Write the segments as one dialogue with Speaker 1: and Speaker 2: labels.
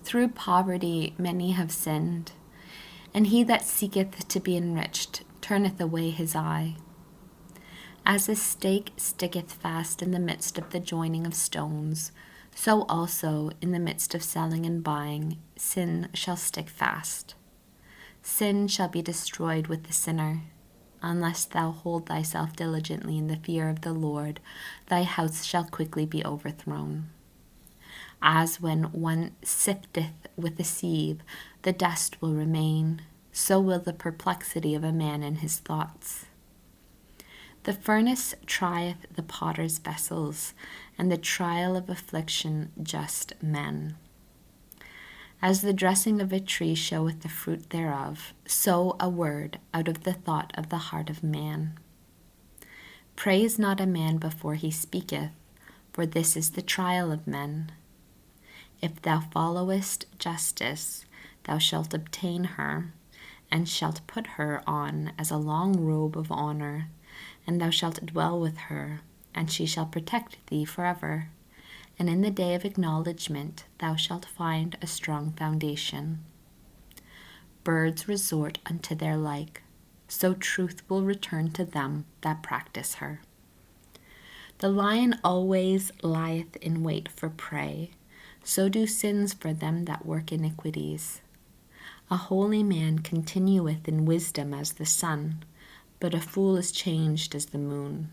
Speaker 1: Through poverty many have sinned, and he that seeketh to be enriched turneth away his eye. As a stake sticketh fast in the midst of the joining of stones, so also in the midst of selling and buying, sin shall stick fast. Sin shall be destroyed with the sinner. Unless thou hold thyself diligently in the fear of the Lord, thy house shall quickly be overthrown. As when one sifteth with a sieve, the dust will remain, so will the perplexity of a man in his thoughts. The furnace trieth the potter's vessels, and the trial of affliction just men. As the dressing of a tree showeth the fruit thereof, so a word out of the thought of the heart of man. Praise not a man before he speaketh, for this is the trial of men. If thou followest justice, thou shalt obtain her, and shalt put her on as a long robe of honor, and thou shalt dwell with her, and she shall protect thee forever. And in the day of acknowledgment thou shalt find a strong foundation. Birds resort unto their like, so truth will return to them that practice her. The lion always lieth in wait for prey, so do sins for them that work iniquities. A holy man continueth in wisdom as the sun, but a fool is changed as the moon.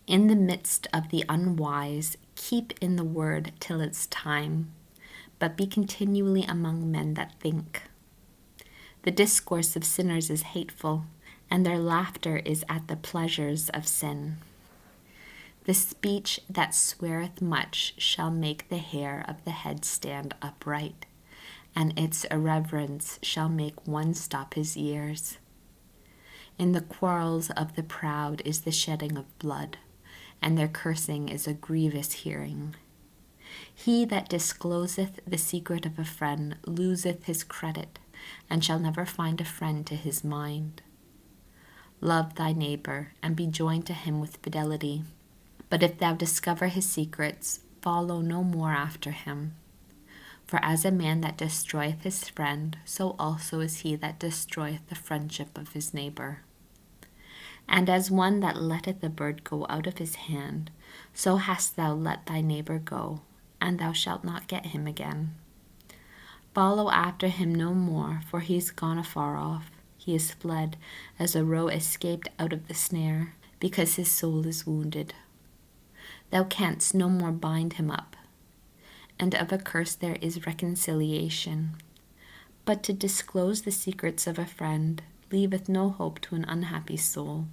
Speaker 1: In the midst of the unwise, keep in the word till its time, but be continually among men that think. The discourse of sinners is hateful, and their laughter is at the pleasures of sin. The speech that sweareth much shall make the hair of the head stand upright, and its irreverence shall make one stop his ears. In the quarrels of the proud is the shedding of blood, and their cursing is a grievous hearing. He that discloseth the secret of a friend loseth his credit, and shall never find a friend to his mind. Love thy neighbor, and be joined to him with fidelity. But if thou discover his secrets, follow no more after him. For as a man that destroyeth his friend, so also is he that destroyeth the friendship of his neighbor. And as one that letteth a bird go out of his hand, so hast thou let thy neighbor go, and thou shalt not get him again. Follow after him no more, for he is gone afar off. He is fled, as a roe escaped out of the snare, because his soul is wounded. Thou canst no more bind him up, and of a curse there is reconciliation. But to disclose the secrets of a friend leaveth no hope to an unhappy soul.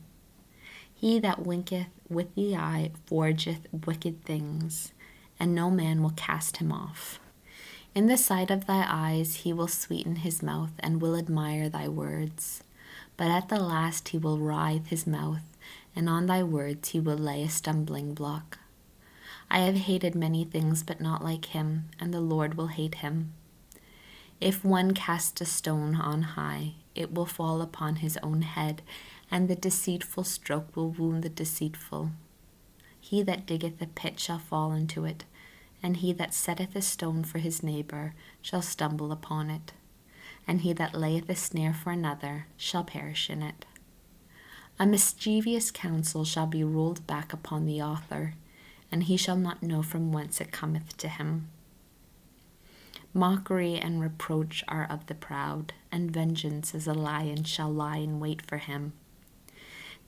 Speaker 1: He that winketh with the eye forgeth wicked things, and no man will cast him off. In the sight of thy eyes he will sweeten his mouth, and will admire thy words. But at the last he will writhe his mouth, and on thy words he will lay a stumbling block. I have hated many things, but not like him, and the Lord will hate him. If one cast a stone on high, it will fall upon his own head, and the deceitful stroke will wound the deceitful. He that diggeth a pit shall fall into it, and he that setteth a stone for his neighbor shall stumble upon it, and he that layeth a snare for another shall perish in it. A mischievous counsel shall be rolled back upon the author, and he shall not know from whence it cometh to him. Mockery and reproach are of the proud, and vengeance as a lion shall lie in wait for him.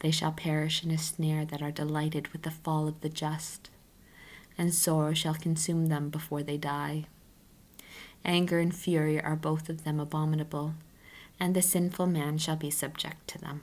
Speaker 1: They shall perish in a snare that are delighted with the fall of the just, and sorrow shall consume them before they die. Anger and fury are both of them abominable, and the sinful man shall be subject to them.